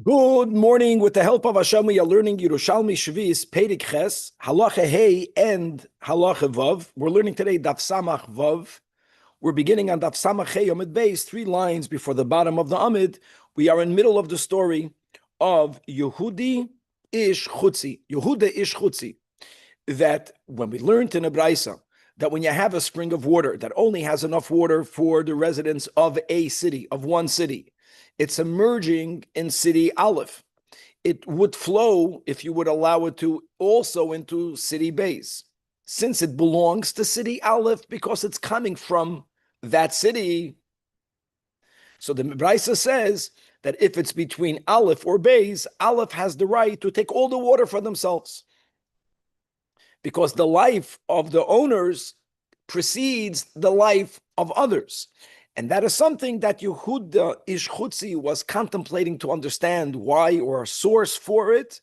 Good morning. With the help of Hashem, we are learning Yerushalmi Shvis, Perek Ches, Halacha Hey, and Halacha Vav. We're learning today Daf Samach Vav. We're beginning on Daf Samach Hey Amid Beis, 3 lines before the bottom of the Amid. We are in middle of the story of Yehudi Ish Chutzi, Yehuda Ish Chutzi. That when we learned in a Braisa, that when you have a spring of water that only has enough water for the residents of a city, of one city, it's emerging in city Aleph. It would flow, if you would allow it to, also into city Beis. Since it belongs to city Aleph because it's coming from that city. So the Braisa says that if it's between Aleph or Beis, Aleph has the right to take all the water for themselves, because the life of the owners precedes the life of others. And that is something that Yehuda Ish Chutzi was contemplating to understand why, or a source for it.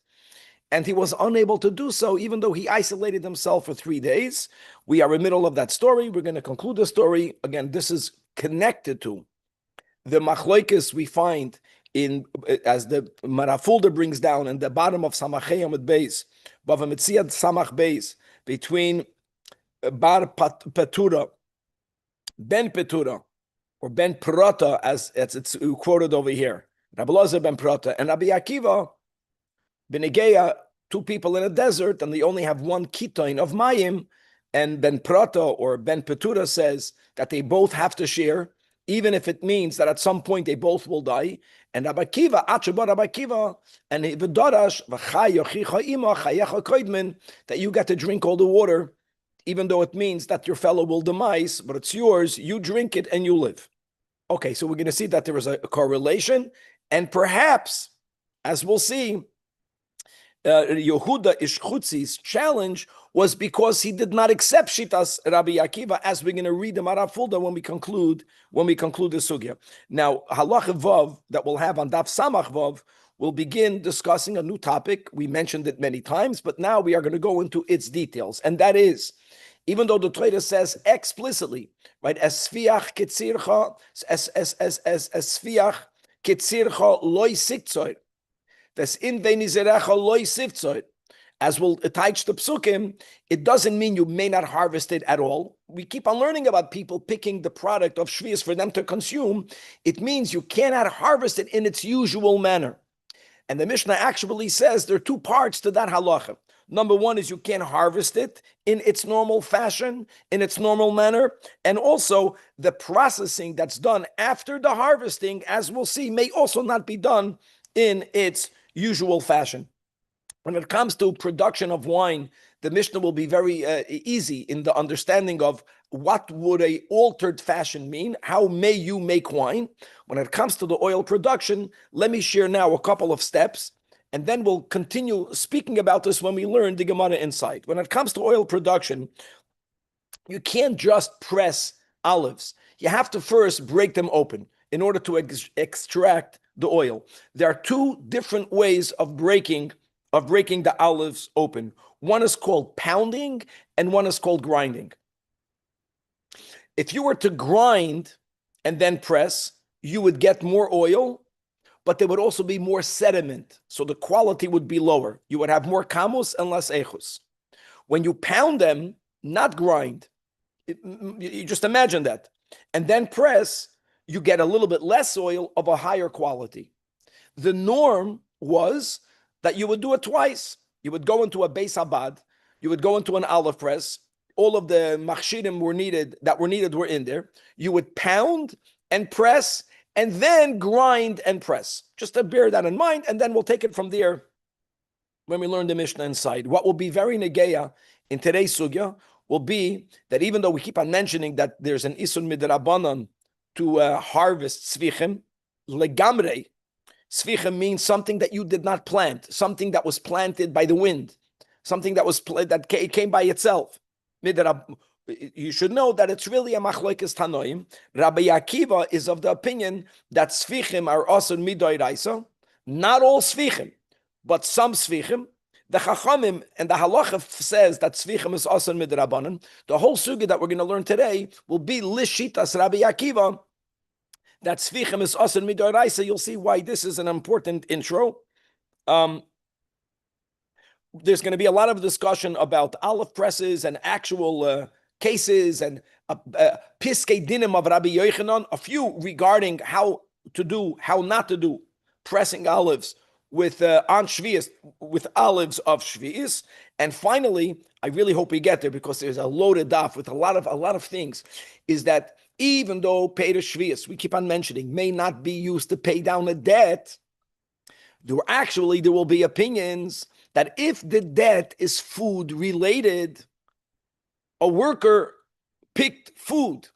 And he was unable to do so, even though he isolated himself for 3 days. We are in the middle of that story. We're going to conclude the story. Again, this is connected to the machlokes we find in, as the Marafulda brings down in the bottom of Samachei Amid Beis, Bava Metziad Samach Beis, between Bar Petura, Ben Petura, or Ben Prata, as it's quoted over here, Rabbi Elazar Ben Prata, and Rabbi Akiva Ben Egeya, 2 people in a desert, and they only have 1 kitoin of mayim, and Ben Prata or Ben Petura says that they both have to share, even if it means that at some point they both will die. And Rabbi Akiva, Rabbi Akiva, and V'darash that you get to drink all the water, even though it means that your fellow will demise, but it's yours, you drink it and you live. Okay, so we're going to see that there is a correlation, and perhaps, as we'll see, Yehuda Ish Chutzi's challenge was because he did not accept Shitas Rabbi Akiva, as we're going to read the Marafulda when we conclude the sugya. Now, Halacha Vav that we'll have on Daf Samach Vav will begin discussing a new topic. We mentioned it many times, but now we are going to go into its details, and that is, even though the Torah says explicitly, right, as sfiach ketzircha, as sfiach ketzircha loy siktzoy, das in veinizerecha loy siktzoy, as will attach the psukim, it doesn't mean you may not harvest it at all. We keep on learning about people picking the product of shvius for them to consume. It means you cannot harvest it in its usual manner. And the Mishnah actually says there are 2 parts to that halacha. Number 1 is you can't harvest it in its normal fashion, in its normal manner. And also the processing that's done after the harvesting, as we'll see, may also not be done in its usual fashion. When it comes to production of wine, the Mishnah will be very easy in the understanding of what would a altered fashion mean? How may you make wine? When it comes to the oil production, let me share now a couple of steps, and then we'll continue speaking about this when we learn the Gemara inside. When it comes to oil production, you can't just press olives. You have to first break them open in order to extract the oil. There are 2 different ways of breaking the olives open. One is called pounding, and one is called grinding. If you were to grind and then press, you would get more oil, but there would also be more sediment, so the quality would be lower. You would have more kamus and less echus. When you pound them, not grind, you just imagine that, and then press, you get a little bit less oil of a higher quality. The norm was that you would do it twice. You would go into a Beis Habad, you would go into an olive press, all of the machshirim were in there. You would pound and press, and then grind and press. Just to bear that in mind, and then we'll take it from there when we learn the Mishnah inside. What will be very negeya in today's sugya will be that even though we keep on mentioning that there's an isun midrabanan to harvest svichim, legamrei, svichim means something that you did not plant, something that was planted by the wind, something that came by itself. You should know that it's really a machlokes tanoim. Rabbi Akiva is of the opinion that svichim are also midoiraisa. Not all svichim, but some svichim. The Chachamim and the Halacha says that svichim is also midrabanan. The whole sugya that we're going to learn today will be lishitas Rabbi Akiva, that Svichim is Asen Midoraisa. You'll see why this is an important intro. There's going to be a lot of discussion about olive presses and actual cases and Piskei Dinim of Rabbi Yochanan, a few regarding how to do, how not to do pressing olives with on Shvius, with olives of Shvius. And finally, I really hope we get there because there's a loaded daf with a lot of things, is that even though Peter Shvius, we keep on mentioning, may not be used to pay down a debt, there will be opinions that if the debt is food related, a worker picked food,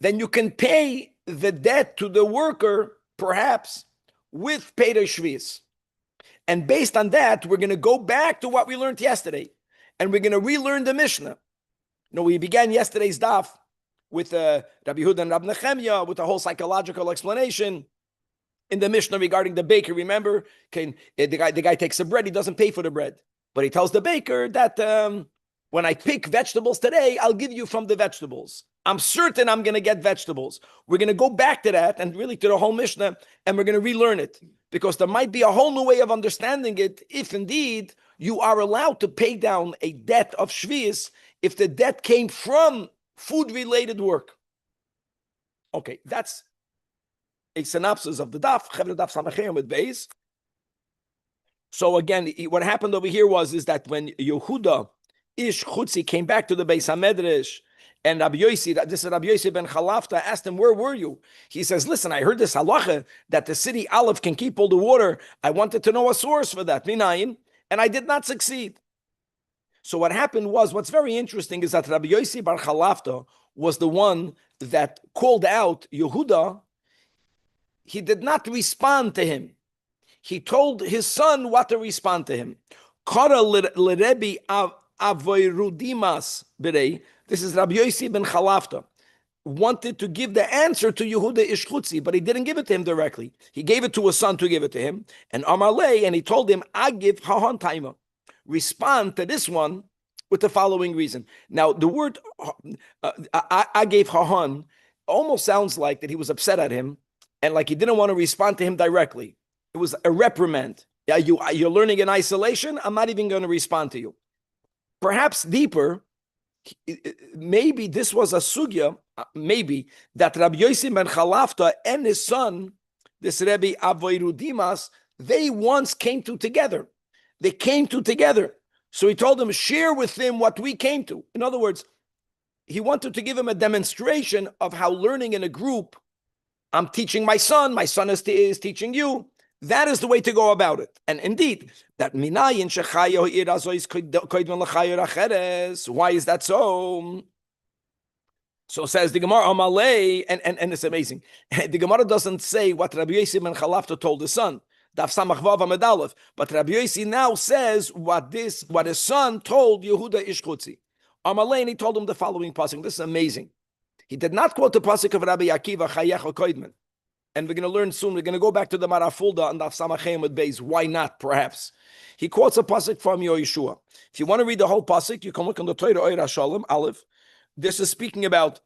then you can pay the debt to the worker perhaps with Peter Shvius. And based on that, we're going to go back to what we learned yesterday, and we're going to relearn the Mishnah. We began yesterday's daf with Rabbi Yehuda and Rabbi Nechemya with a whole psychological explanation in the Mishnah regarding the baker. Remember, the guy takes the bread, he doesn't pay for the bread, but he tells the baker that when I pick vegetables today, I'll give you from the vegetables. I'm certain I'm going to get vegetables. We're going to go back to that and really to the whole Mishnah, and we're going to relearn it, because there might be a whole new way of understanding it if indeed you are allowed to pay down a debt of Shvius if the debt came from food-related work. Okay, that's a synopsis of the daf, daf samachem with beis. So again, what happened over here is that when Yehuda Ish Chutzi came back to the Beis HaMedrash, and Rabbi Yossi, this is Rabbi Yossi ben Chalafta, asked him, where were you? He says, listen, I heard this halacha that the city Aleph can keep all the water. I wanted to know a source for that, minayin, and I did not succeed. So what happened what's very interesting is that Rabbi Yossi bar Chalafta was the one that called out Yehuda. He did not respond to him. He told his son what to respond to him. Kara l'Rebbe Avoirudimas Berei. This is Rabbi Yossi ben Chalafta. Wanted to give the answer to Yehuda Ish Chutzi, but he didn't give it to him directly. He gave it to his son to give it to him. And Amalei, and he told him, Agiv Hahon Taima. Respond to this one with the following reason. Now, the word Agiv Hahon almost sounds like that he was upset at him and like he didn't want to respond to him directly. It was a reprimand. Yeah, you're learning in isolation. I'm not even going to respond to you. Perhaps deeper, maybe this was a sugya, maybe that Rabbi Yossi ben Chalafta and his son, this Rebbe Avoirudimas, they once came to together. They came to together. So he told them, share with him what we came to. In other words, he wanted to give him a demonstration of how learning in a group, I'm teaching my son is teaching you. That is the way to go about it. And indeed, that minayin shechayo irazois koidvan l'chayor acheres. Why is that so? So says the Gemara Amalei, and it's amazing. The Gemara doesn't say what Rabbi Yossi ben Chalafta told his son. Daf samach vav amud aleph. But Rabbi Yossi now says what his son told Yehuda Ish Chutzi. Amalei, and he told him the following pasuk. This is amazing. He did not quote the pasuk of Rabbi Akiva Chayecha Koidman. And we're going to learn soon. We're going to go back to the Marafulda and Daf Samachem with Beis. Why not? Perhaps he quotes a pasuk from Yoshua. If you want to read the whole pasuk, you can look on the Torah Yerushalmi Aleph. This is speaking about.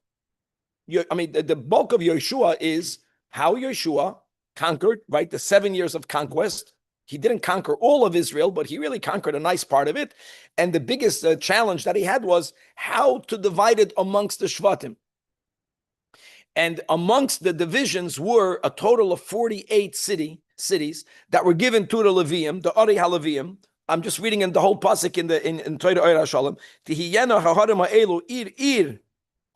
The bulk of Yoshua is how Yoshua conquered. Right, the 7 years of conquest. He didn't conquer all of Israel, but he really conquered a nice part of it. And the biggest challenge that he had was how to divide it amongst the Shvatim. And amongst the divisions were a total of 48 cities that were given to the Levium, the Ari HaLevium. I'm just reading in the whole pasuk in Torah Yerushalmi. Tihiyena ha'harim ha'elu ir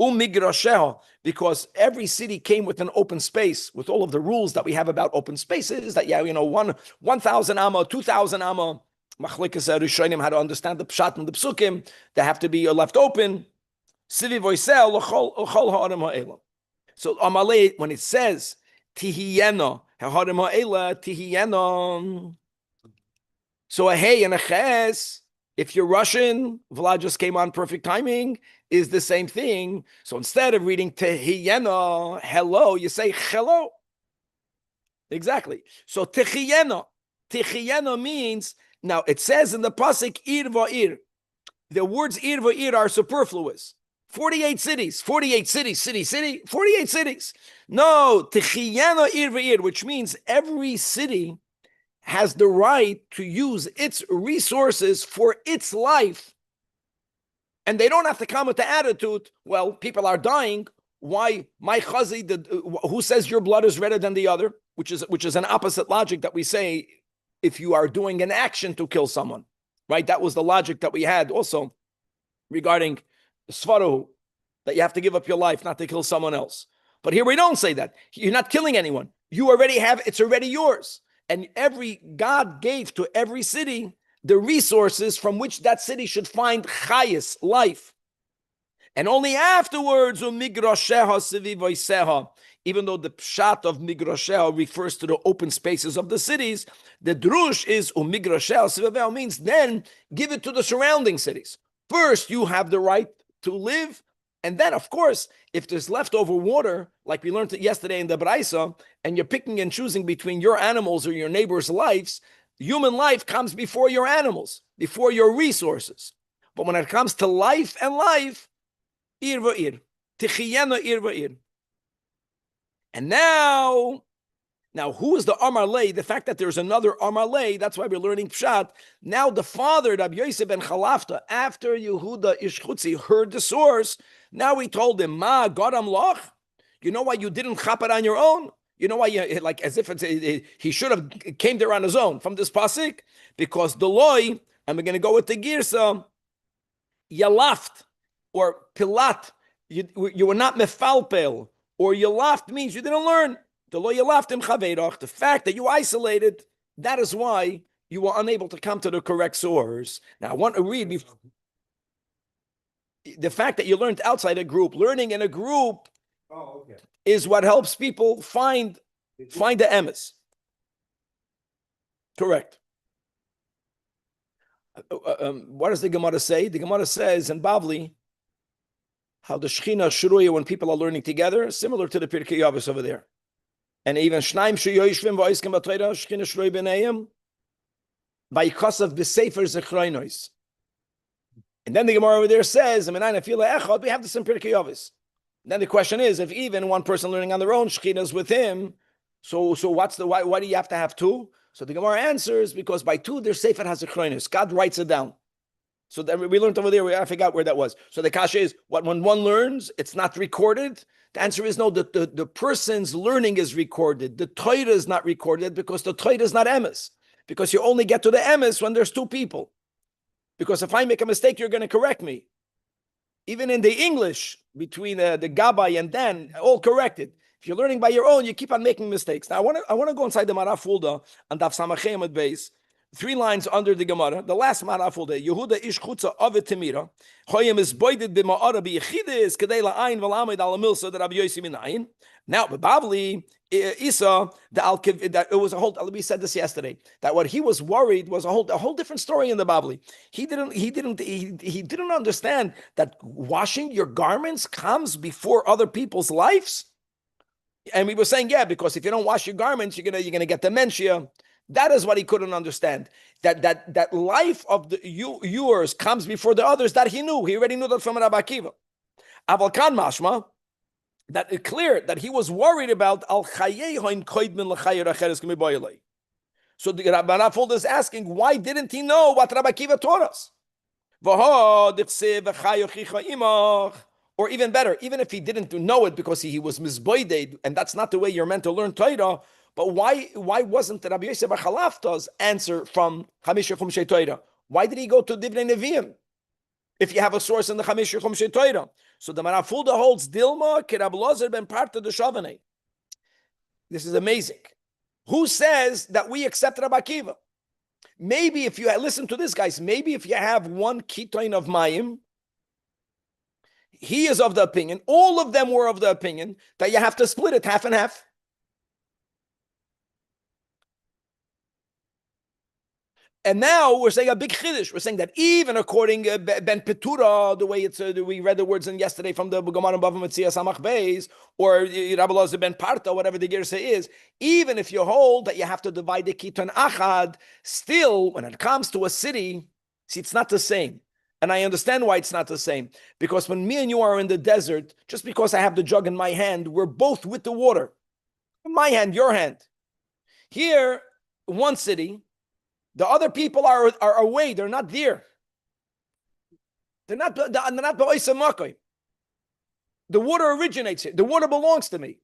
umigrasheha, because every city came with an open space, with all of the rules that we have about open spaces. That 1,000 amma, 2,000 amma. Machlikas Rishonim had to understand the pshat and the psukim. They have to be left open. Sivi voisel l'chol ha'arim ha'elu. So Amalei, when it says Tihiyena, Haharim Ha'ela, Tihiyena. So a hey and a ches, if you're Russian, Vlad just came on perfect timing, is the same thing. So instead of reading Tihiyena, hello, you say hello. Exactly. So Tihiyena means, now it says in the pasuk Ir va'ir. The words Ir va'ir are superfluous. 48 cities, 48 cities, city, 48 cities. No, Techiyano ir ve'ir, which means every city has the right to use its resources for its life. And they don't have to come with the attitude, well, people are dying. Why my chazi, who says your blood is redder than the other, which is an opposite logic that we say if you are doing an action to kill someone, right? That was the logic that we had also regarding Svaru, that you have to give up your life not to kill someone else. But here we don't say that. You're not killing anyone. You already have, it's already yours. And God gave to every city the resources from which that city should find chayis, life. And only afterwards, even though the pshat of migrosheha refers to the open spaces of the cities, the drush is means then give it to the surrounding cities. First, you have the right to live, and then, of course, if there's leftover water, like we learned it yesterday in the Braisa, and you're picking and choosing between your animals or your neighbor's lives, human life comes before your animals, before your resources. But when it comes to life and life, ir va'ir, tichiyeno ir va'ir. And now who is the Amar Lei? The fact that there's another Amar Lei, that's why we're learning Pshat. Now the father, Rabbi Yosef ben Chalafta, after Yehuda Ishchutzi heard the source, now he told him, Ma, Godam Loch, you know why you didn't chop it on your own? You know why you, like, as if he should have came there on his own from this pasuk? Because the loy, and we're going to go with the girsa, yalaft, or pilat, you were not mefalpel, or yalaft means you didn't learn. The fact that you isolated, that is why you were unable to come to the correct source. Now, I want to read the fact that you learned outside a group. Learning in a group is what helps people find the emes. Correct. What does the Gemara say? The Gemara says in Bavli how the Shechina Shruya, when people are learning together, similar to the Pirkei Avos over there. And even Shnaim Sheyoishvim V'Oiskim B'Torah Shechina Shruya B'Neim V'Yikasav B'Sefer Zechroinos. And then the Gemara over there says, we have this in Pirkei Avos. Then the question is, if even one person learning on their own, Shechina is with him, so why do you have to have two? So the Gemara answers, because by two, their Sefer has Zechroinos. God writes it down. So then we learned over there, I forgot where that was. So the kasha is, when one learns, it's not recorded? The answer is no, the person's learning is recorded. The Torah is not recorded because the Torah is not emes. Because you only get to the emes when there's two people. Because if I make a mistake, you're going to correct me. Even in the English, between the Gabbai and Dan, all corrected. If you're learning by your own, you keep on making mistakes. Now, I want to go inside the Marafulda and Daf Samachem at base. 3 lines under the Gemara, the last Marafulda, Yehuda ish chutza avet temira, Choyim is boided b'ma'ara b'yechidis, kedei la'ayin v'lamid al milsa that Rabbi Yosef minayin. Now, Babli, Isa, that it was a whole, we said this yesterday, that what he was worried was a whole different story in the Babli. He didn't understand that washing your garments comes before other people's lives. And we were saying, yeah, because if you don't wash your garments, you're gonna get dementia. That is what he couldn't understand. That life of yours comes before the others. That he knew. He already knew that from Rabbi Akiva. Aval kan mashma, that it's clear that he was worried about al chayehoin koidmin l'chayer acheres k'miboyelei. So the Rabbi Nafol is asking, why didn't he know what Rabbi Akiva taught us? Or even better, even if he didn't know it because he was misboided, and that's not the way you're meant to learn Torah. But why wasn't Rabbi Yosef bar Chalafta's answer from Chamisha Chumshei Torah? Why did he go to Divrei Nevi'im if you have a source in the Chamisha Chumshei Torah? So the Marafulda holds Dilma ke Rabbi Lozer ben Parta de Shavane. This is amazing. Who says that we accept Rabbi Akiva? Maybe if you listen to this, guys, maybe if you have one kitoin of Mayim, he is of the opinion, all of them were of the opinion that you have to split it half and half. And now we're saying a big chiddush. We're saying that even according Ben Petura, the way it's we read the words in yesterday from the Gemara Bava Metzia Samach Beis, or Rabbi Lozer Ben Parta, whatever the Gersa is, even if you hold that you have to divide the Kiton Achad, still when it comes to a city, see, it's not the same. And I understand why it's not the same. Because when me and you are in the desert, just because I have the jug in my hand, we're both with the water. My hand, your hand. Here, one city, the other people are away. They're not there. They're not The water originates here. The water belongs to me.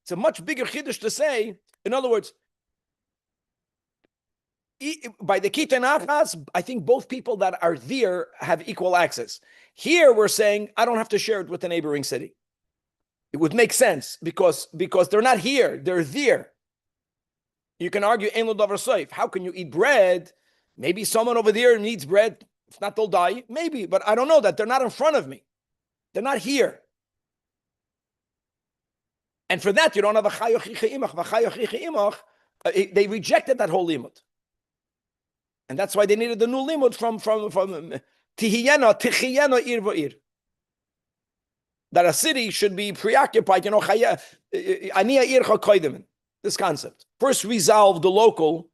It's a much bigger chiddush to say. In other words, by the Kitan Achas, I think both people that are there have equal access. Here we're saying, I don't have to share it with the neighboring city. It would make sense because they're not here, they're there. You can argue, Ein lo davar soif. How can you eat bread? Maybe someone over there needs bread. If not, they'll die. Maybe, but I don't know that. They're not in front of me. They're not here. And for that, you don't have a chayochicha imach. They rejected that whole limud. And that's why they needed the new limud from tihiyena ir va'ir. That a city should be preoccupied, aniya ircha koidemin. This concept. First resolve the local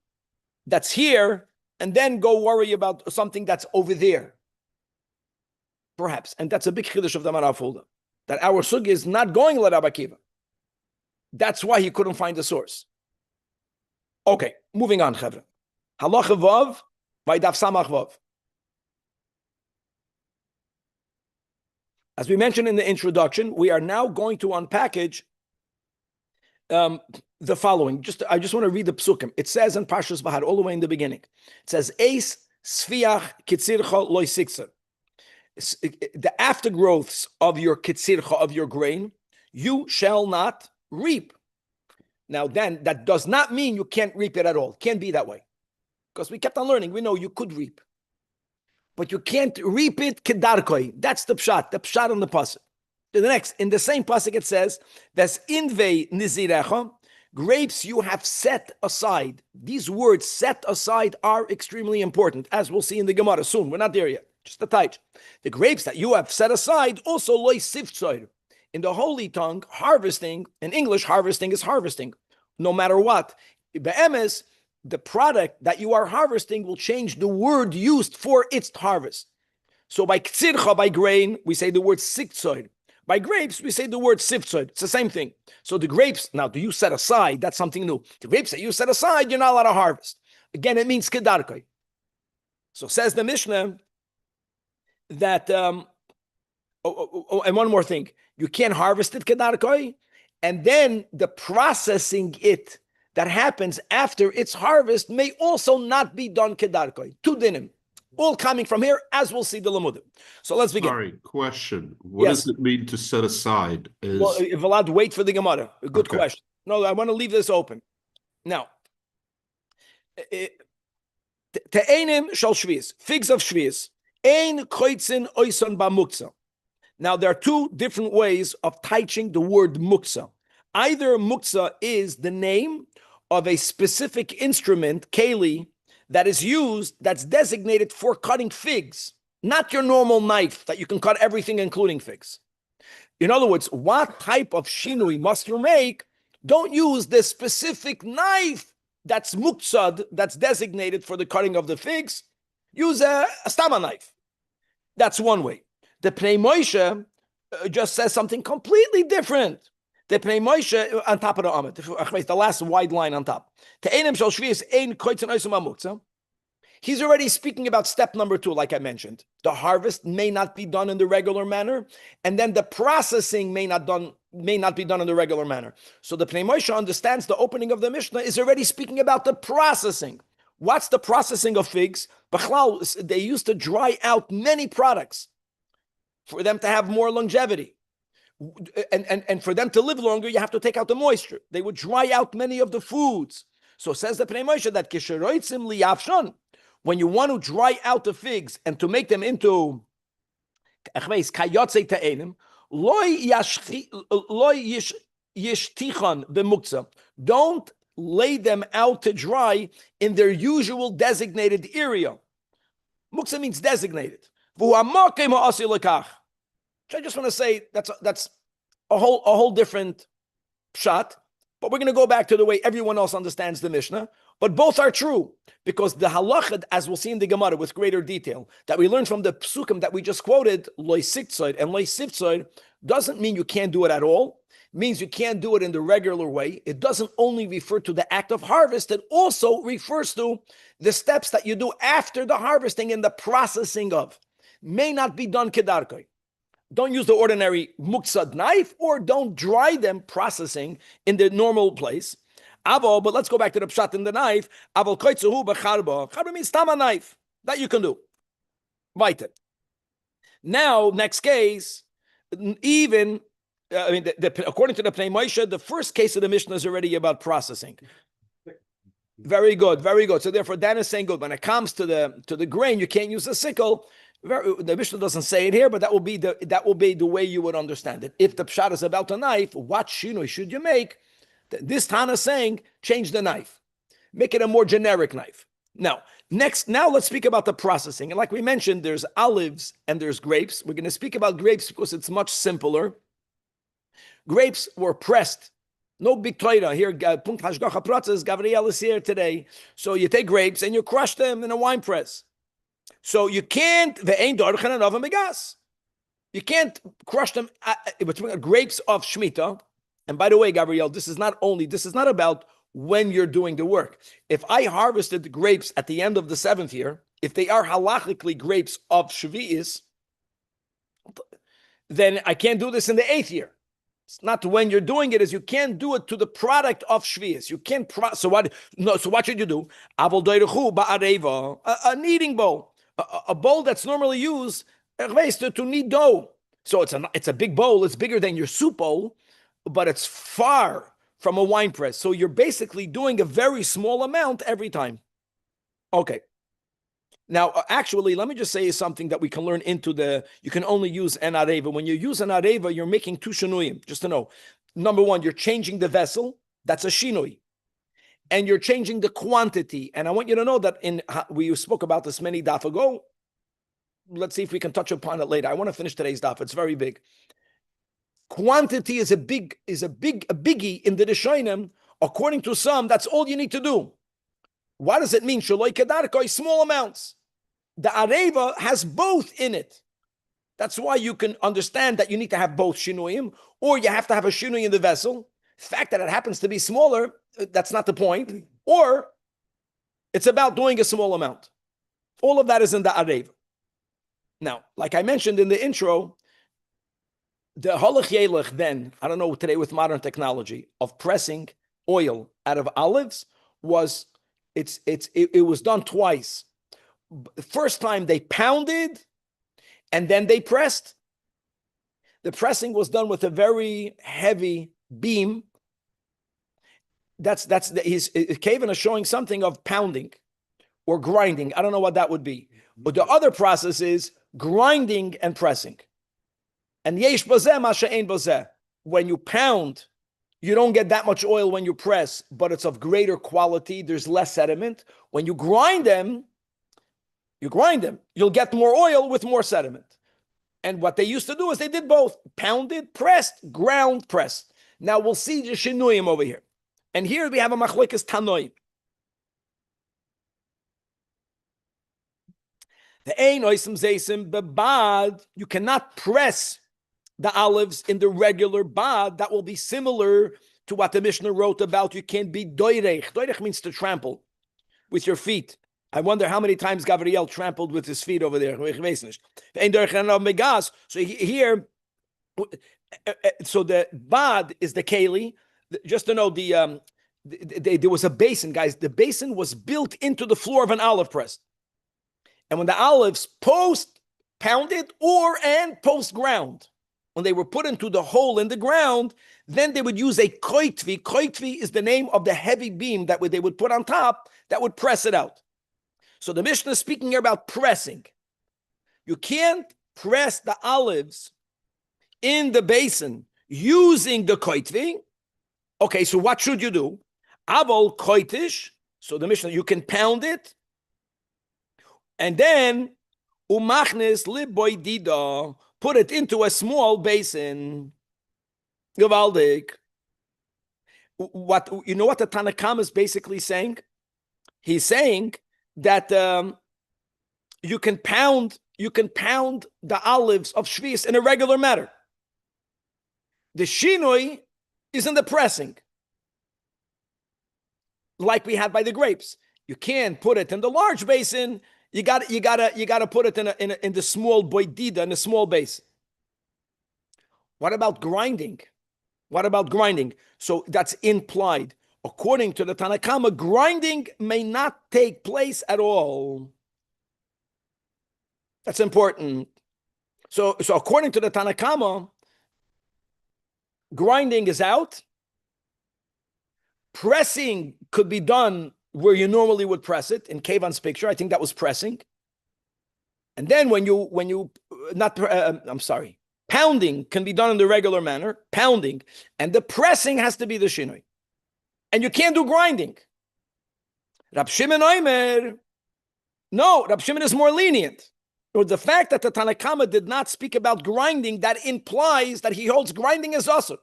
that's here, and then go worry about something that's over there. Perhaps. And that's a big chiddush of the Marafulda. That our sugi is not going like Rabbi Akiva. That's why he couldn't find the source. Okay, moving on, Chevra. Halacha vav, v'idaf samach vav. As we mentioned in the introduction, we are now going to unpackage the following. I just want to read the psukim. It says in Parshas Bahar, all the way in the beginning. It says, Eis sfiach kitzircha loy sikser. The aftergrowths of your kitzircha, of your grain, you shall not reap. Now then, that does not mean you can't reap it at all. Can't be that way. Because we kept on learning. We know you could reap. But you can't reap it kedarkoi. That's the pshat on the pasuk. The next, in the same pasuk it says, "That's inve nizirecha, grapes you have set aside." These words "set aside" are extremely important, as we'll see in the Gemara soon. We're not there yet. Just a touch. The grapes that you have set aside also loy siftzor. In the holy tongue, harvesting, in English, harvesting is harvesting, no matter what. Be'emes, the product that you are harvesting will change the word used for its harvest. So by ktsircha, by grain, we say the word siktzor. By grapes, we say the word siftzor. It's the same thing. So the grapes, now, do you set aside? That's something new. The grapes that you set aside, you're not allowed to harvest. Again, it means kedarkoi. So says the Mishnah that, and one more thing. You can't harvest it kedarkoi, and then the processing it that happens after its harvest may also not be done kedarkoi. Two dinim. All coming from here, as we'll see the Lamudim. So let's begin. Sorry, question. What does it mean to set aside? Well, if allowed to wait for the Gemara. A good question. No, I want to leave this open. Now, te'enim shal shvius, figs of shvius, ein koitzin oison ba'muktzah. Now, there are two different ways of teaching the word muktzah. Either muktzah is the name of a specific instrument, keli, that is used, that's designated for cutting figs, not your normal knife that you can cut everything, including figs. In other words, what type of shinui must you make? Don't use the specific knife that's muktzad, that's designated for the cutting of the figs. Use a stama knife. That's one way. The Pnei Moshe just says something completely different. The Pnei Moshe on top of the Amid, the last wide line on top. He's already speaking about step number 2, like I mentioned. The harvest may not be done in the regular manner, and then the processing may not be done in the regular manner. So the Pnei Moshe understands the opening of the Mishnah is already speaking about the processing. What's the processing of figs? They used to dry out many products for them to have more longevity. And for them to live longer, you have to take out the moisture. They would dry out many of the foods. So says the Pnei Moshe that kisheroitzim liyavshan, when you want to dry out the figs and to make them into kayotze ta'enim, loy yishtichan b'muktzah. Don't lay them out to dry in their usual designated area. Muktzah means designated. I just want to say that's a whole different pshat, but we're going to go back to the way everyone else understands the Mishnah. But both are true, because the halacha, as we'll see in the Gemara with greater detail, that we learned from the psukim that we just quoted, loy siktzoid and loy sivtzoid, doesn't mean you can't do it at all. It means you can't do it in the regular way. It doesn't only refer to the act of harvest, it also refers to the steps that you do after the harvesting and the processing of. May not be done kedarkoi. Don't use the ordinary muksad knife, or don't dry them processing in the normal place. But let's go back to the pshat in the knife. Charba means tama knife. That you can do. Weiter. Now, next case, even, according to the Pnei Moshe, the first case of the Mishnah is already about processing. Very good, very good. So therefore, Dan is saying good. When it comes to the grain, you can't use a sickle. The Mishnah doesn't say it here, but that will be the way you would understand it. If the pshat is about a knife, what shinoi should you make? This Tana is saying, change the knife. Make it a more generic knife. Now let's speak about the processing. And like we mentioned, there's olives and there's grapes. We're going to speak about grapes because it's much simpler. Grapes were pressed. No big Torah here. Punkt Hashgacha Pratzes, Gabriel is here today. So you take grapes and you crush them in a wine press. So you can't, you can't crush them. Grapes of Shemitah. And by the way, Gabriel, this is not about when you're doing the work. If I harvested the grapes at the end of the 7th year, if they are halachically grapes of Shavuos, then I can't do this in the 8th year. It's not when you're doing it, is you can't do it to the product of Shavuos. You can't. So what should you do? A kneading bowl, a bowl that's normally used to knead dough. So it's a big bowl. It's bigger than your soup bowl, but it's far from a wine press. So you're basically doing a very small amount every time. Okay. Now, actually, let me just say something that we can learn you can only use an areva. When you use an areva, you're making two shinuyim, just to know. Number one, you're changing the vessel. That's a shinui. And you're changing the quantity. And I want you to know that we spoke about this many daf ago. Let's see if we can touch upon it later. I want to finish today's daf. It's very big. Quantity is a biggie in the Rishonim. According to some, that's all you need to do. What does it mean? Shaloi kedarkoi, small amounts. The areva has both in it. That's why you can understand that you need to have both shinuyim, or you have to have a shinui in the vessel. The fact that it happens to be smaller, that's not the point. Or it's about doing a small amount. All of that is in the areva. Now, like I mentioned in the intro, the halach yelech then, I don't know today with modern technology, of pressing oil out of olives was done twice. The first time they pounded and then they pressed. The pressing was done with a very heavy beam. His Kavan is showing something of pounding or grinding. I don't know what that would be. But the other process is grinding and pressing. And yesh bazeh ma she'ein bazeh. When you pound, you don't get that much oil when you press, but it's of greater quality. There's less sediment. When you grind them, you'll get more oil with more sediment. And what they used to do is they did both. Pounded, pressed, ground, pressed. Now we'll see the shinuyim over here. And here we have a machlokes tanoim. The ein oisim zeisim bebad. You cannot press the olives in the regular bad. That will be similar to what the Mishnah wrote about. You can't be doirech. Doirech means to trample with your feet. I wonder how many times Gabriel trampled with his feet over there. So here, so the bad is the keli. Just to know, there was a basin, guys. The basin was built into the floor of an olive press. And when the olives post-pounded and post-ground, when they were put into the hole in the ground, then they would use a koitvi. Koitvi is the name of the heavy beam that they would put on top that would press it out. So the Mishnah is speaking here about pressing. You can't press the olives in the basin using the koitvi. Okay, so what should you do? Avol koitish. So the Mishnah, you can pound it. And then, umachnis liboy dida. Put it into a small basin. Gavaldik. You know what the Tanakam is basically saying? He's saying that you can pound the olives of Shvius in a regular manner. The shinoi is in the pressing, like we had by the grapes. You can't put it in the large basin. You got to put it in the small boidida, in the small basin. What about grinding? So that's implied. According to the Tanakama, grinding may not take place at all. That's important. So according to the Tanakama, grinding is out. Pressing could be done where you normally would press it. In Kevan's picture, I think that was pressing. And then pounding can be done in the regular manner, pounding, and the pressing has to be the shinoi. And you can't do grinding. Rab Shimon Omer, no, Rab Shimon is more lenient. Or the fact that the Tanakama did not speak about grinding, that implies that he holds grinding as also.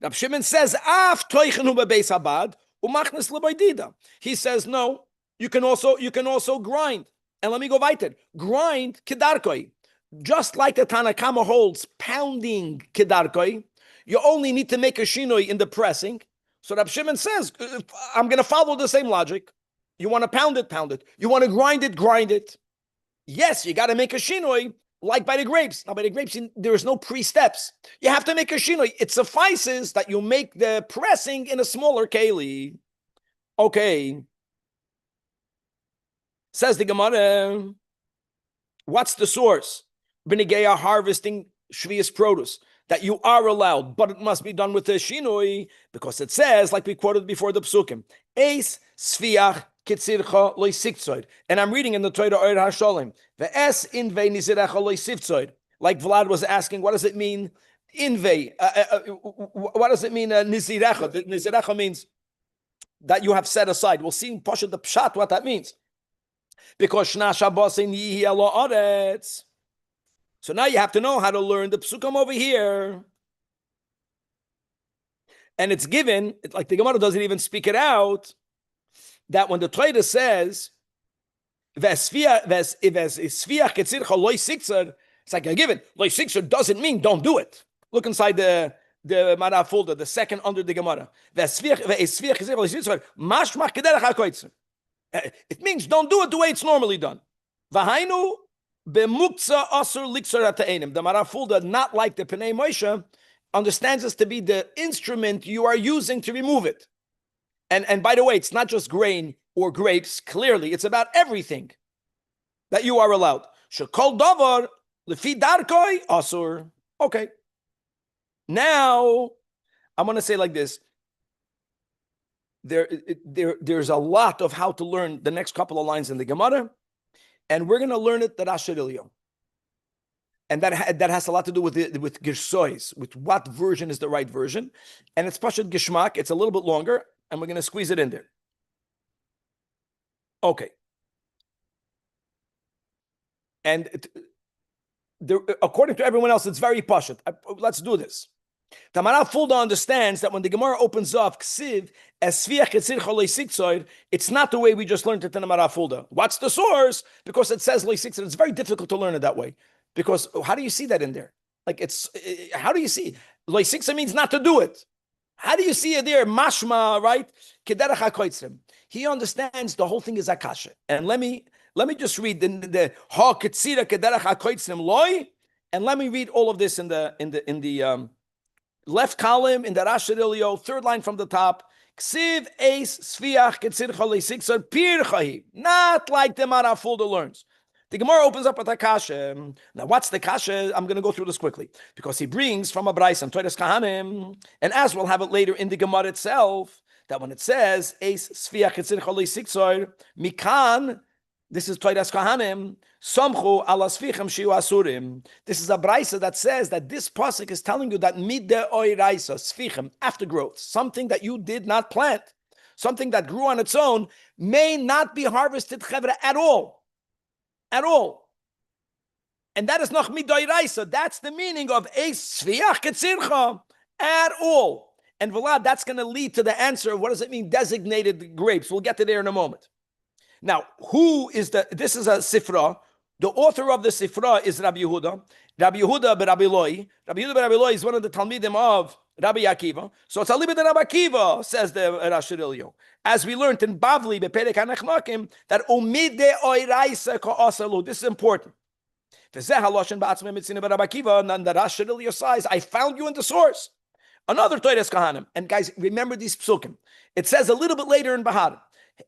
Rab Shimon says, Af toichenu bebeis habad umachnes lebaydida. He says, no, you can also grind. And let me go weiter. Grind kedarkoi. Just like the Tanakama holds pounding kedarkoi, you only need to make a shinoi in the pressing. So Rab Shimon says, I'm going to follow the same logic. You want to pound it. You want to grind it. Yes, you got to make a shinoi, like by the grapes. Now, by the grapes, there is no pre-steps. You have to make a shinoi. It suffices that you make the pressing in a smaller keli. Okay. Says the Gemara, what's the source? B'negeya harvesting shvius produce, that you are allowed, but it must be done with the shinoi, because it says, like we quoted before the psukim, Eis sfiach kitzircha loy siktzoid. And I'm reading in the Torah Oyer HaSholim, Ve'es invei nizirecha loy siktzoid. Like Vlad was asking, what does it mean? Invei. What does it mean? Nizirecha. Nizirecha means that you have set aside. We'll see in Pasha the Pshat what that means. Because Shna Shabbosin yihi alo aretz. So now you have to know how to learn the psukim over here. And it's given, like the Gemara doesn't even speak it out, that when the Torah says, it's like a given. Loy siksar doesn't mean don't do it. Look inside the Mara folder, the second under the Gemara. It means don't do it the way it's normally done. V'hainu b'muktzah asur liksar ata'enim. The Mara folder, not like the Pnei Moshe, understands this to be the instrument you are using to remove it. And by the way, it's not just grain or grapes. Clearly, it's about everything that you are allowed. Shekol davar lefi darkoi asur. Okay. Now, I'm going to say like this. There's a lot of how to learn the next couple of lines in the Gemara, and we're going to learn it the Rasha Ilyo. And that has a lot to do with Gersois, with what version is the right version. And it's Pashat Gishmak. It's a little bit longer, and we're going to squeeze it in there. Okay. And according to everyone else, it's very Pashat. Let's do this. Tamara Fulda understands that when the Gemara opens up Ksiv, it's not the way we just learned it in the Mara Fulda. What's the source? Because it says Leisiksar. It's very difficult to learn it that way. Because how do you see that in there? Like how do you see? Leisiksar means not to do it. How do you see it there? Mashma, right? He understands the whole thing is akasha. And let me just read the ha ketzira kederach hakoitzim loy, and let me read all of this in the left column in the Rasha Ilyo, third line from the top. Ksiv eis sfiach ketzir chalei siksar pirchahi. Not like the Mara Fulda learns. The Gemara opens up with a kasha. Now, what's the kasha? I'm going to go through this quickly because he brings from a Bryce and Toidas Kahanim, and as we'll have it later in the Gemara itself, that when it says eis sfiach ketzir chalei siksar mikan, this is Toidas Kahanim. Somchu alas fichem shiu asurim. This is a brayso that says that this pasuk is telling you that midde oiraisa sfichem, aftergrowth, something that you did not plant, something that grew on its own, may not be harvested chevra at all, and that is noch midde oiraisa. That's the meaning of eis sfiach ketzircha, at all. And Vlad, that's going to lead to the answer of what does it mean, designated grapes. We'll get to there in a moment. Now, this is a Sifra. The author of the Sifra is Rabbi Yehuda. Rabbi Yehuda ben Rabbi Loi. Rabbi Yehuda ben Rabbi Loi is one of the Talmidim of Rabbi Akiva. So it's a little bit of Rabbi Akiva, says the Rashirilio. As we learned in Bavli, Beperek HaNechnakim, that Umide Oiraisa Ka'asalu. This is important. The Rabbi Akiva, and the Rashirilio says, I found you in the source. Another Toides Kahanim. And guys, remember these psukim. It says a little bit later in Bahar,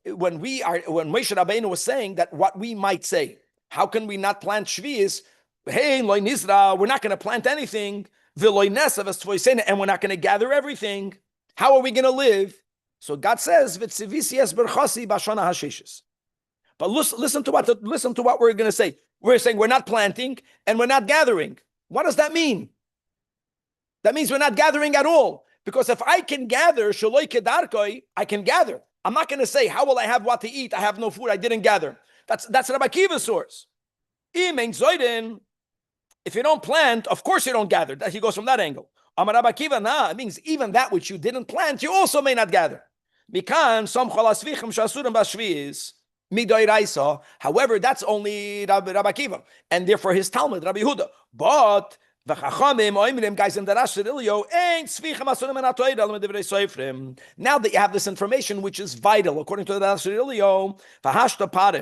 when Moshe Rabbeinu was saying that what we might say, how can we not plant shvius? Hey, loy nizra, we're not going to plant anything. V'loy nesav as tvoisena, and we're not going to gather everything. How are we going to live? So God says, "V'tzivisi es berchasi b'shana hashishis." But listen to what we're going to say. We're saying we're not planting and we're not gathering. What does that mean? That means we're not gathering at all. Because if I can gather, shaloi kedarkoi, I can gather. I'm not going to say, how will I have what to eat? I have no food. I didn't gather. That's Rabbi Akiva's source. If you don't plant, of course you don't gather. He goes from that angle. Amar Rabbi Akiva, it means even that which you didn't plant, you also may not gather. However, that's only Rabbi Akiva, and therefore his Talmud, Rabbi Yehuda. But the Chachamim, guys in the Rashirilio, now that you have this information, which is vital, according to the Rashirilio,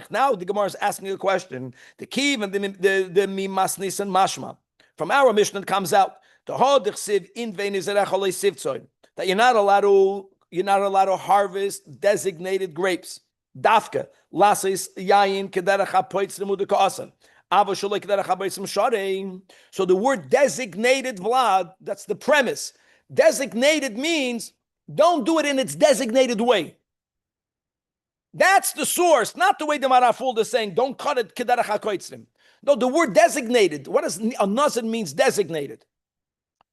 now the Gemara is asking a question. The Kiv and the Mimasnis and Mashma. From our Mishnah, it comes out that you're not allowed to harvest designated grapes. Dafka, lasis yayin kederach hapoitz lemud ka'asan. So the word designated, Vlad, that's the premise. Designated means don't do it in its designated way. That's the source, not the way the Maraful is saying, don't cut it. No, the word designated. What does a nazir means designated?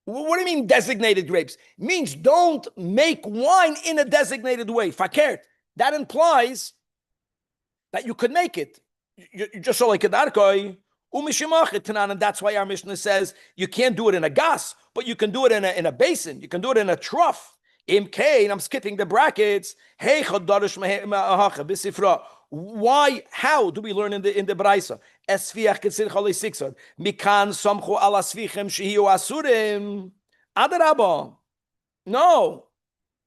What do you mean designated grapes? It means don't make wine in a designated way. Fakert. That implies that you could make it. You just so like Kedarkoi, and that's why our Mishnah says you can't do it in a gas, but you can do it in a basin. You can do it in a trough. Imkain, I'm skipping the brackets. Why? How do we learn in the Braisa? Mikan samchu ala svichem shehiu asurim. Adarabah. No.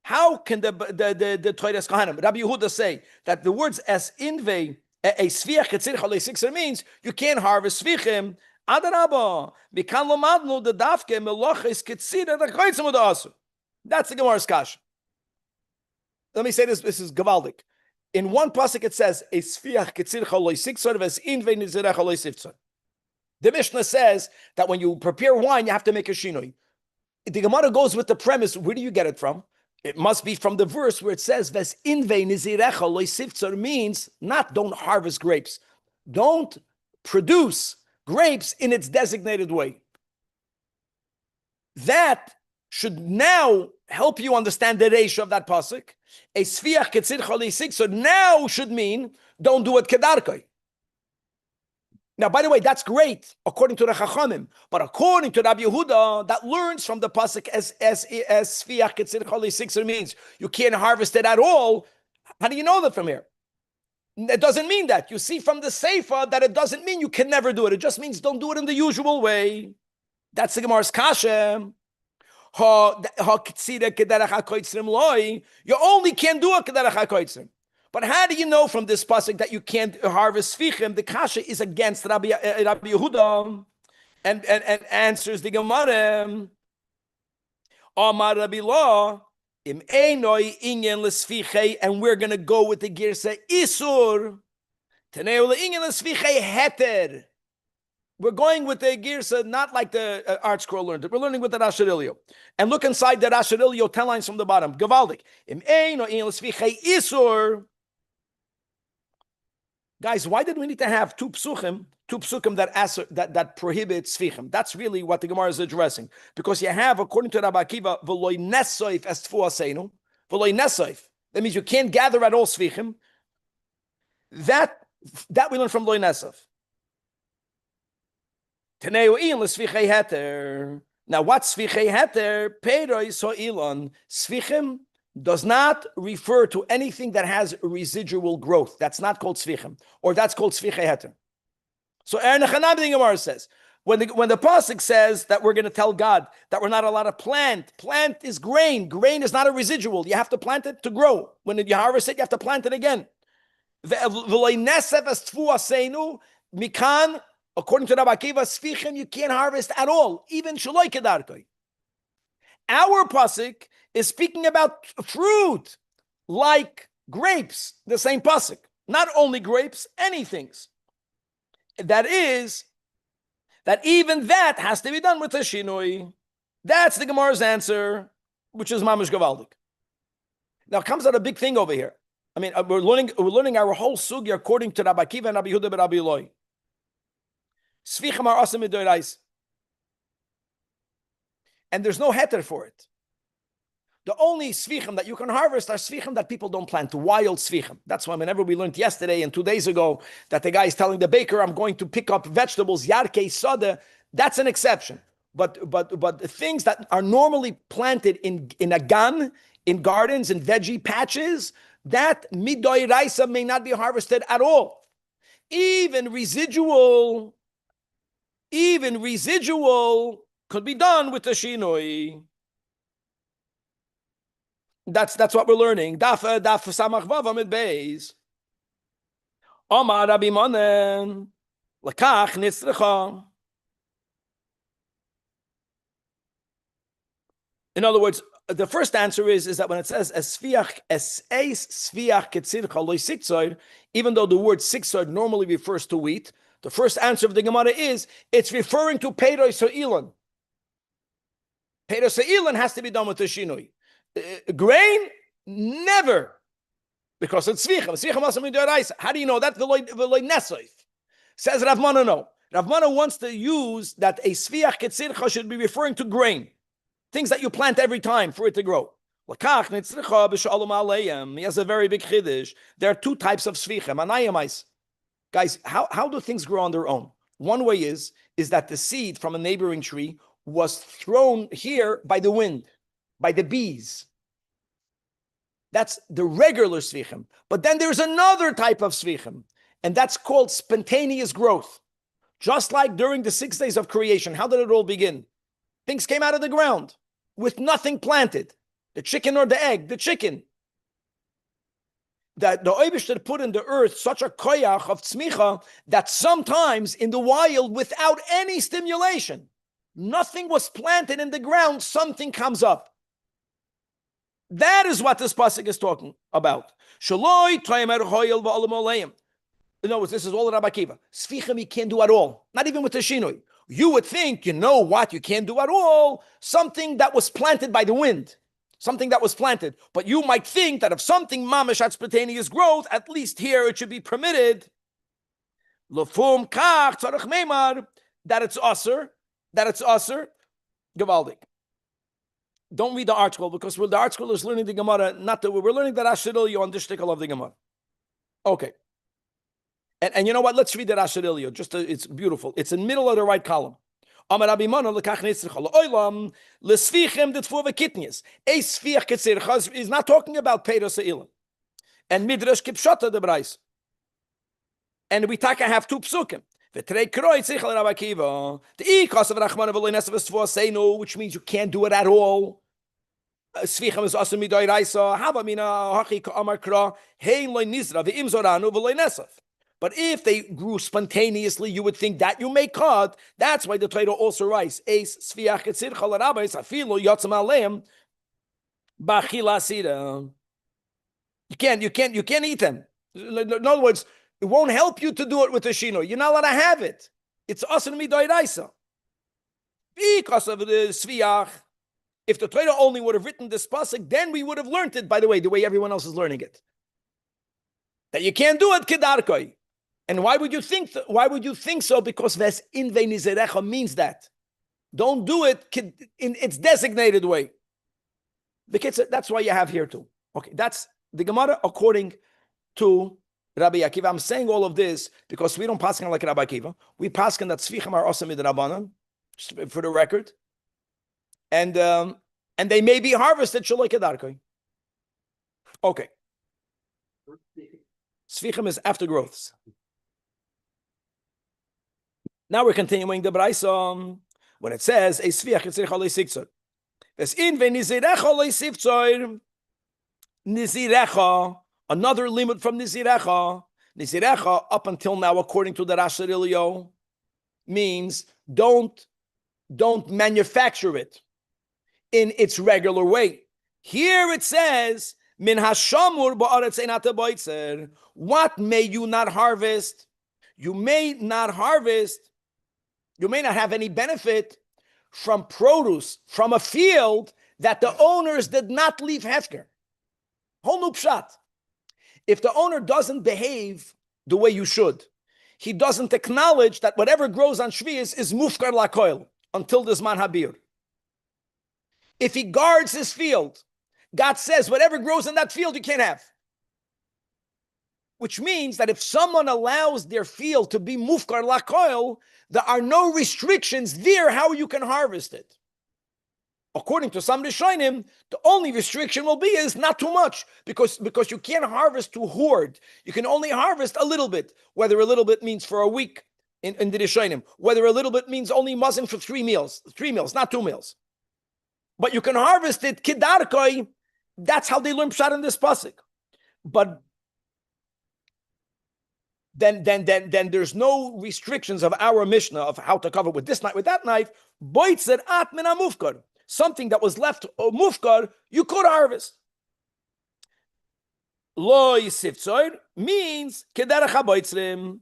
How can the Toides Kahanim, Rabbi Yehuda, say that the words as inve a sviach ketzir chalei sixer means you can't harvest svichim? Adarabah, mikan lomadnu the dafke meloches ketzir the chaytzim udasu. That's the Gemara's kash. Let me say this. This is gavaldik. In one pasuk it says a sviach ketzir chalei sixer as inve nizirach chalei sixer. The Mishnah says that when you prepare wine, you have to make a shinoi. The Gemara goes with the premise. Where do you get it from? It must be from the verse where it says "Ves inve nizirecha loy siftzar" means not don't harvest grapes, don't produce grapes in its designated way. That should now help you understand the ratio of that pasuk. A sfiach ketzir chalei siftzar now should mean don't do it kedarkoi. Now, by the way, that's great according to the Chachamim, but according to Rabbi Yehuda, that learns from the pasuk as sfiach ketzir chalei sixer means you can't harvest it at all. How do you know that from here? It doesn't mean that. You see from the Seifa that it doesn't mean you can never do it. It just means don't do it in the usual way. That's the Gemara's kasha. You only can do it kederach hakoitzrim. But how do you know from this pasuk that you can't harvest svichim? The kasha is against Rabbi Yehuda, and answers the Gemara. Amar Rabbi Lo, im einoi inyan lesvichei, and we're going to go with the girsa isur. Teneu leinyan lesvichei heter. We're going with the girsa, not like the art scroll learned it. We're learning with the Rashirilio. And look inside the Rashirilio, 10 lines from the bottom. Gavaldik. Im einoi inyan lesvichei isur. Guys, why did we need to have two psukim that prohibit svichim? That's really what the Gemara is addressing. Because you have, according to Rabbi Akiva, v'loy nesoif es tfu aseinu, v'loy nesoif. That means you can't gather at all svichim. That we learn from loy nesoif. Teneu in l'svichei heter. Now, what's svichei heter? Peiroi so ilon. Svichim does not refer to anything that has residual growth. That's not called svichim, or that's called svichei heter. So Ernechanam the Gemara says, when the pasuk says that we're going to tell God that we're not allowed to plant is grain. Grain is not a residual. You have to plant it to grow. When you harvest it, you have to plant it again. Mikan, according to Rabbi Akiva, svichim you can't harvest at all, even shaloi kedarkoi. Our pasuk is speaking about fruit, like grapes. The same pasuk, not only grapes, anything. That is, that even that has to be done with a shinoi. That's the Gemara's answer, which is mamish gavaldik. Now comes out a big thing over here. I mean, we're learning our whole sugya according to Rabbi Akiva and Rabbi Yehuda ben Rabbi Eloi. Svichim are asim midorais, and there's no heter for it. The only svichim that you can harvest are svichim that people don't plant, wild svichim. That's why whenever we learned yesterday and 2 days ago that the guy is telling the baker, I'm going to pick up vegetables, yarkei soda, that's an exception. But the things that are normally planted in a gan, in gardens, in veggie patches, that midoi raisa may not be harvested at all. Even residual could be done with the shinoi. That's what we're learning. Daf samach vav amid beis. Omar Rabbi Monen lekach nitzrecha. In other words, the first answer is that when it says esfiach es sfiach ketzircha loy sikzoid, even though the word sikzoid normally refers to wheat, the first answer of the Gemara is it's referring to peiroi so'ilan. Peiroi so'ilan has to be done with the shinoi. Grain, never, because it's svichim. Svichim also midoraisa. How do you know that? V'loy nesoif. Says Rav Mana, no. Rav Mana wants to use that a sviach ketzircha should be referring to grain, things that you plant every time for it to grow. He has a very big chiddush. There are two types of svichim. Anayamais. Guys, how do things grow on their own? One way is that the seed from a neighboring tree was thrown here by the wind, by the bees. That's the regular svichim. But then there's another type of svichim, and that's called spontaneous growth. Just like during the 6 days of creation, how did it all begin? Things came out of the ground with nothing planted. The chicken or the egg, the chicken. That the Eibishter put in the earth such a koyach of tzmicha that sometimes in the wild, without any stimulation, nothing was planted in the ground, something comes up. That is what this pasuk is talking about. Shaloi toimer hoyel v'olam oleim. In other words, this is all Rabbi Akiva. Svichim you can't do at all, not even with the shinoi. You would think you know what you can't do at all, something that was planted by the wind, something that was planted. But you might think that if something mamash had spontaneous growth, at least here it should be permitted. Lefum kach tzarich meimar, that it's usher, Gavaldik. Don't read the article, because the article is learning the Gemara, we're learning the Rashidilyo on the shtickle of the Gemara. Okay. And you know what? Let's read the Rashidilyo. It's beautiful. It's in the middle of the right column. Amar Rabbi Mana lekach nitzricha le'olam lesvichim detfu v'kitnius. A sviach ketzircha is not talking about Peiroi so'ilan. And Midrash kipshata the Brais. And we have two psukim. Which means you can't do it at all. Svichim is also midoi raisa. Hava mina hachi ka'amar kra hein loy nizra ve'im zoranu v'loy nesaf. But if they grew spontaneously, you would think that you may cut. That's why the Torah also writes Eis sviach ketzircha l'rabbeis afilu yotzam aleim b'achila asira. You can't eat them. In other words, it won't help you to do it with the shino. You're not allowed to have it. It's asan midoi raisa. Because of the sviach, if the Torah only would have written this pasuk, then we would have learned it, by the way everyone else is learning it. That you can't do it kedarkoi. And why would you think so? Because ves inve nizerecha means that. Don't do it in its designated way. That's why you have here too. Okay, that's the Gemara according to Rabbi Akiva. I'm saying all of this because we don't paskin like Rabbi Akiva. We paskin that tzvichim are also midrabanan, for the record. and they may be harvested shaloi kedarkoi. Okay. Svichim is after growths. Now we're continuing the Braisa when it says a sviach yitzrich alei siktzor. There's in v'nizirecha alei sivtzor. Nizirecha, another limit from Nizirecha. Nizirecha, up until now, according to the Rasharilio, means don't manufacture it in its regular way. Here it says, Min hashamur ba'aretz einata boitzer. What may you not harvest? You may not have any benefit from produce from a field that the owners did not leave hefker. Whole new pshat. If the owner doesn't behave the way you should, he doesn't acknowledge that whatever grows on Shvius is mufkar lakoil until this man habir. If he guards his field, God says whatever grows in that field you can't have. Which means that if someone allows their field to be mufkar lakoil, there are no restrictions there how you can harvest it. According to some Rishonim, the only restriction will be is not too much, because you can't harvest to hoard. You can only harvest a little bit, whether a little bit means for a week in the Rishonim, whether a little bit means only muzzin for 3 meals, not 2 meals. But you can harvest it kidarkoi. That's how they learn pshat in this pasuk. But then there's no restrictions of our Mishnah of how to cover with this knife, with that knife. Boitzer at min hamufkar. Something that was left mufkar, you could harvest. Lo yisiftzor means kederach haboitzrim.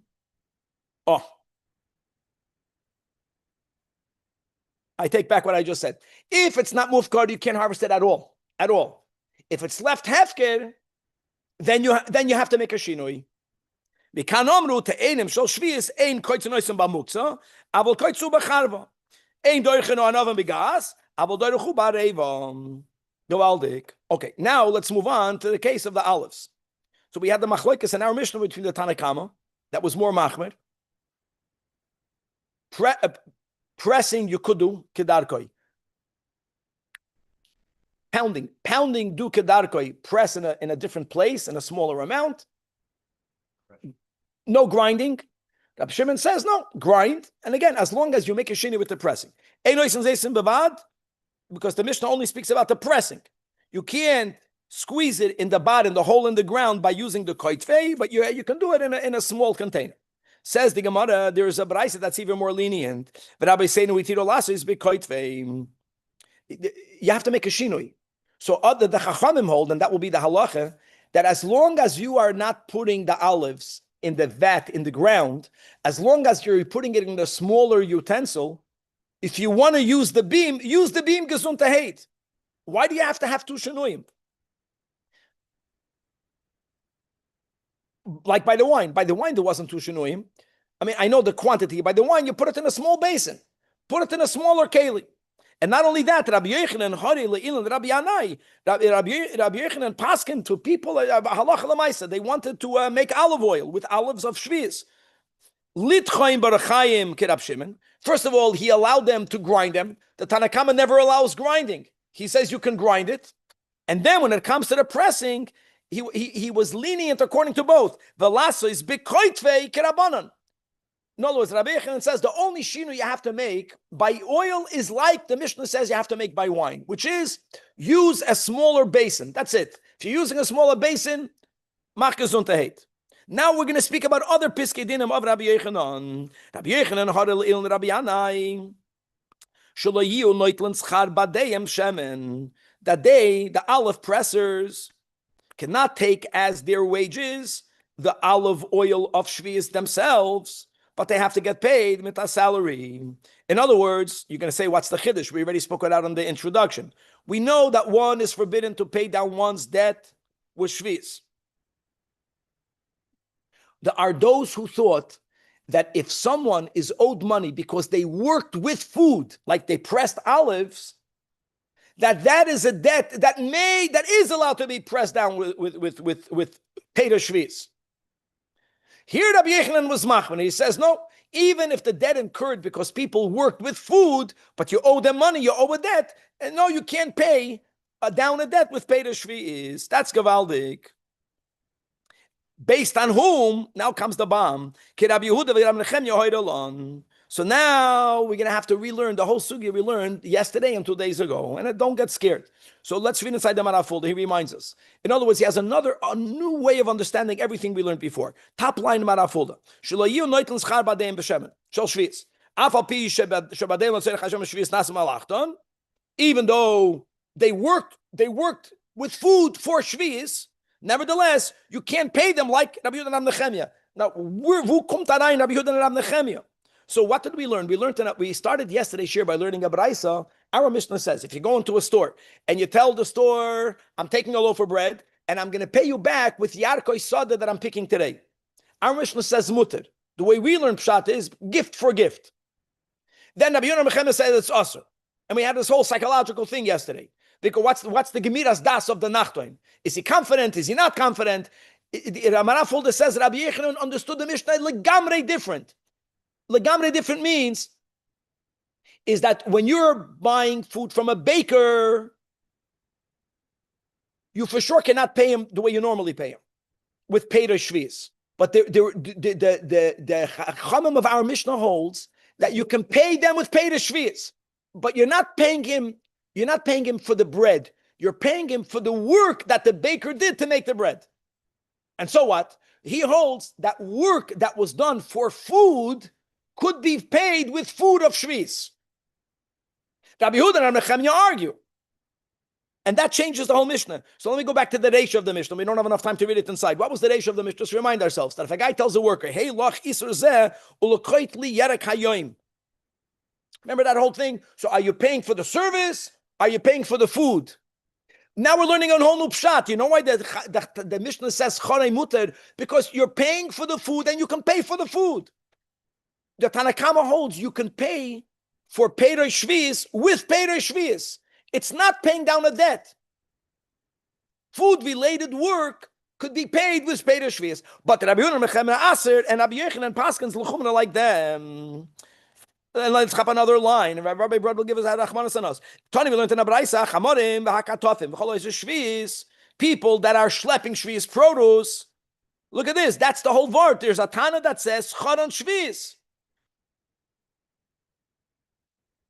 Oh, I take back what I just said. If it's not mufkar, you can't harvest it at all. At all. If it's left hefker, then you have to make a shinui. Bikanomru te'enim shel shvius ein koitzu noisim b'muksa, avol koitzu b'charva. Ein doichen o anavam b'gas. Okay, now let's move on to the case of the olives. So we had the machlokes in our Mishnah between the Tanakama, that was more machmer. Pressing you could do kedarkoi. Pounding do kedarkoi. Press in a different place, in a smaller amount. No grinding. Rabbi Shimon says no, grind. And again, as long as you make a shini with the pressing. Because the Mishnah only speaks about the pressing. You can't squeeze it in the bottom, the hole in the ground, by using the koitvei, but you can do it in a small container. Says the Gemara, there is a brayse that's even more lenient. But Rabbi saying we tiro lasso is big koitvei. You have to make a shinui. So the Chachamim hold, and that will be the halacha, that as long as you are not putting the olives in the vat in the ground, as long as you're putting it in a smaller utensil, if you want to use the beam gesund to hate. Why do you have to have 2 shenuyim? Like by the wine. By the wine, there wasn't 2 shenuyim. I mean, I know the quantity. By the wine, you put it in a small basin. Put it in a smaller keli. And not only that, Rabbi Yochanan, Hari, Le'ilan, Rabbi Yanai, Rabbi Yochanan paskin to people, halacha l'maisa, they wanted to make olive oil with olives of shvius. Litchaim barachayim kirab Shimon. First of all, he allowed them to grind them. The Tanakama never allows grinding. He says you can grind it. And then when it comes to the pressing, he was lenient according to both. Velaso is bikoitvei kirabanan. In other words, Rabbi Yochanan says the only shinu you have to make by oil is like the Mishnah says you have to make by wine, which is use a smaller basin. That's it. If you're using a smaller basin, mach gesund to hate. Now we're going to speak about other piskei dinim of Rabbi Yochanan. Rabbi Yochanan hadel il Rabbi Yanai. Sholoyiu noitlen schar badeyem shemen. That they, the olive pressers, cannot take as their wages the olive oil of shvius themselves, but they have to get paid with a salary. In other words, you're going to say, what's the chiddush? We already spoke it out in the introduction. We know that one is forbidden to pay down one's debt with shvius. There are those who thought that if someone is owed money because they worked with food, like they pressed olives, that is a debt that is allowed to be pressed down with paid shvius. Here Rabbi Yochanan was machman. He says, no, even if the debt incurred because people worked with food, but you owe them money, you owe a debt, and no, you can't pay down a debt with Peter Shvi'is. That's Gavaldik. Based on whom, now comes the bomb. So now we're going to have to relearn the whole sugya we learned yesterday and 2 days ago. And don't get scared. So let's read inside the Marafulda. He reminds us. In other words, he has a new way of understanding everything we learned before. Top line Marafulda. Even though they worked with food for Shvi'is, nevertheless, you can't pay them like Rabbi Yehuda and Rabbi Nechemia. Now, who kommt da rein, Rabbi Yehuda and Rabbi Nechemia? So what did we learn? We started yesterday's shir by learning a Braisa. Our Mishnah says, if you go into a store and you tell the store, I'm taking a loaf of bread and I'm going to pay you back with Yarkoi Sada that I'm picking today. Our Mishnah says mutter. The way we learn Pshat is gift for gift. Then Rabbi Yehuda and Rabbi Nechemia said it's asur. And we had this whole psychological thing yesterday. Because what's the Gemiras Das of the Nachtoin? Is he confident? Is he not confident? Ramana Fulda says Rabbi Yochanan understood the Mishnah legamre different. Legamre different means is that when you're buying food from a baker, you for sure cannot pay him the way you normally pay him, with Peter Shvi'is. But the Chachamim of our Mishnah holds that you can pay them with Peter Shvi'is, but you're not paying him. You're not paying him for the bread. You're paying him for the work that the baker did to make the bread. And so what? He holds that work that was done for food could be paid with food of Shvi'is. Rabbi Yehuda and Rabbi Nechemia argue. And that changes the whole Mishnah. So let me go back to the ratio of the Mishnah. We don't have enough time to read it inside. What was the ratio of the Mishnah? Just remind ourselves that if a guy tells a worker, hey, loch isur zeh, ulekoit li yerek hayoim. Remember that whole thing? So are you paying for the service? Are you paying for the food? Now we're learning a whole new pshat. You know why the Mishnah says chorei muter? Because you're paying for the food and you can pay for the food. The Tanakama holds you can pay for Peter Shvi'is with Peter Shvi'is. It's not paying down a debt. Food-related work could be paid with Peter Shvi'is. But Rabbi Yehuda and Nechemia Aser and Rabbi Yochanan and Paskins L'chumna like them. And let's have another line. Rabbi Brod will give us Rachmanas on us. Tani, we learned in Abraisa, Chamorim, V'hakatofim, V'cholo Shvi'is, people that are schlepping Shvi'is produce. Look at this. That's the whole word. There's a Tana that says Charon Shvi'is.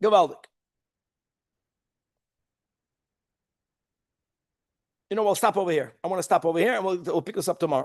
Gewaldig. We'll stop over here. I want to stop over here and we'll pick this up tomorrow.